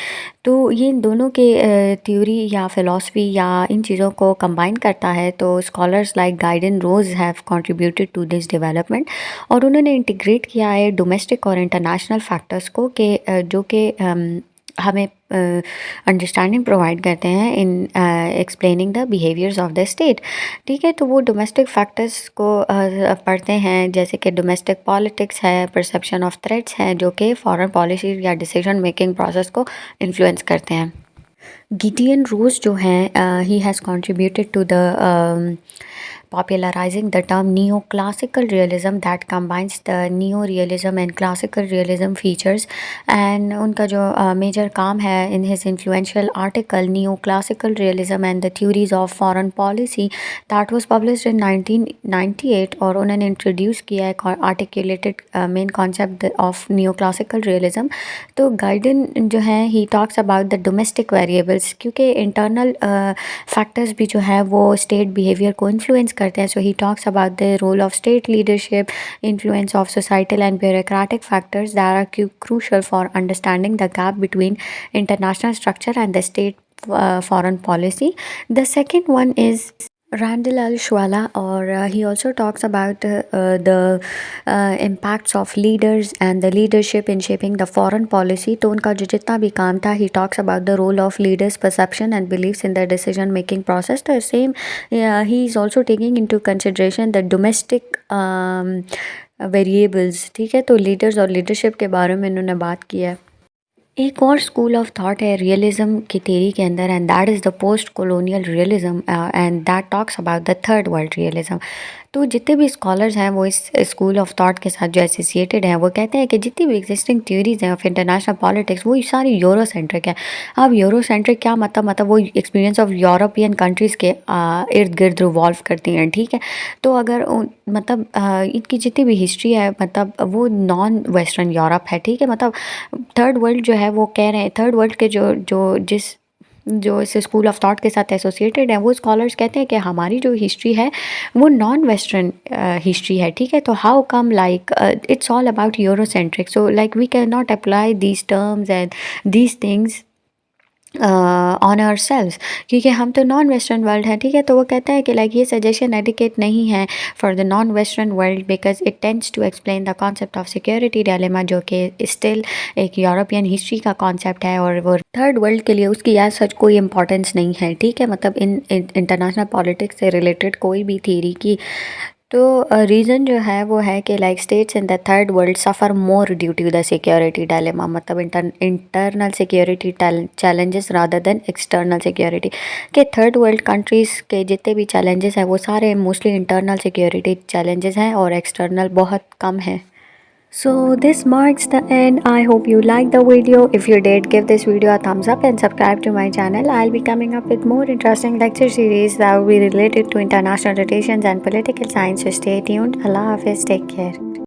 तो ये इन दोनों के थ्योरी या फिलॉसफी या इन चीज़ों को कंबाइन करता है। तो scholars like Gideon Rose have contributed to this development, और उन्होंने इंटीग्रेट किया है डोमेस्टिक और इंटरनेशनल फैक्टर्स को जो कि हमें अंडरस्टैंडिंग प्रोवाइड करते हैं इन explaining the behaviours of the state. ठीक है, तो वो डोमेस्टिक फैक्टर्स को पढ़ते हैं, जैसे कि डोमेस्टिक पॉलिटिक्स है, परसेप्शन ऑफ थ्रेट्स है, जो कि फॉरेन पॉलिसी या डिसीजन मेकिंग प्रोसेस को इन्फ्लुएंस करते हैं। गिडियन रोज जो हैं, he has contributed to the popularizing the term neoclassical realism that combines the neo-realism and classical realism features, and उनका जो मेजर काम है in his influential article neoclassical realism and the theories of foreign policy that was published in 1998, और उन्होंने introduce किया है articulated main concept of neoclassical realism। तो गाइडन जो है ही talks about the domestic variables, क्योंकि इंटरनल फैक्टर्स भी जो है वो स्टेट बिहेवियर को इन्फ्लुएंस करते हैं। So he talks about the role of state leadership, influence of societal and bureaucratic factors that are crucial for understanding the gap between international structure and the state foreign policy. The second one is Randall Al Shwala, or he also talks about the impacts of leaders and the leadership in shaping the foreign policy। तो उनका जो जितना भी काम था, he talks about the role of leaders perception and beliefs in the decision making process। तो same he is also taking into consideration the domestic variables। ठीक है, तो लीडर्स और लीडरशिप के बारे में इन्होंने बात किया है। एक और स्कूल ऑफ थॉट है रियलिज्म की थ्योरी के अंदर, and that is the post colonial realism, and that talks about the third world realism. तो जितने भी स्कॉलर्स हैं वो इस स्कूल ऑफ थॉट के साथ जो एसोसिएटेड हैं, वो कहते हैं कि जितनी भी एग्जिस्टिंग थ्योरीज हैं ऑफ इंटरनेशनल पॉलिटिक्स वो सारी यूरो सेंट्रिक है। अब यूरो सेंट्रिक क्या मतलब वो एक्सपीरियंस ऑफ यूरोपियन कंट्रीज़ के इर्द गिर्द रिवॉल्व करती हैं। ठीक है, तो अगर मतलब इनकी जितनी भी हिस्ट्री है, मतलब वो नॉन वेस्टर्न यूरोप है। ठीक है, मतलब थर्ड वर्ल्ड जो है वो कह रहे हैं, थर्ड वर्ल्ड के जो इस स्कूल ऑफ थॉट के साथ एसोसिएटेड है, वो स्कॉलर्स कहते हैं कि हमारी जो हिस्ट्री है वो नॉन वेस्टर्न हिस्ट्री है। ठीक है, तो how come like it's all about Eurocentric, so like we can not apply these terms and these things on our selves, क्योंकि हम तो नॉन वेस्टर्न वर्ल्ड है। ठीक है, तो वो कहता है कि लाइक ये सजेशन एडिकेट नहीं है for the non western world, because it tends to explain the concept of security dilemma, जो कि स्टिल एक यूरोपियन हिस्ट्री का कॉन्सेप्ट है, और वो थर्ड वर्ल्ड के लिए उसकी यार सच कोई इंपॉर्टेंस नहीं है। ठीक है, मतलब इन इंटरनेशनल पॉलिटिक्स से रिलेटेड कोई भी थीरी की। तो रीज़न जो है वो है कि like states in the third world suffer more due to the security dilemma, मतलब internal security challenges rather than external security. के थर्ड वर्ल्ड कंट्रीज़ के जितने भी चैलेंजेस हैं वो सारे मोस्टली इंटरनल सिक्योरिटी चैलेंजेस हैं और एक्सटर्नल बहुत कम है। So this marks the end. I hope you liked the video. If you did, give this video a thumbs up and subscribe to my channel. I'll be coming up with more interesting lecture series that will be related to international relations and political science. So stay tuned. Allah Hafiz. Take care.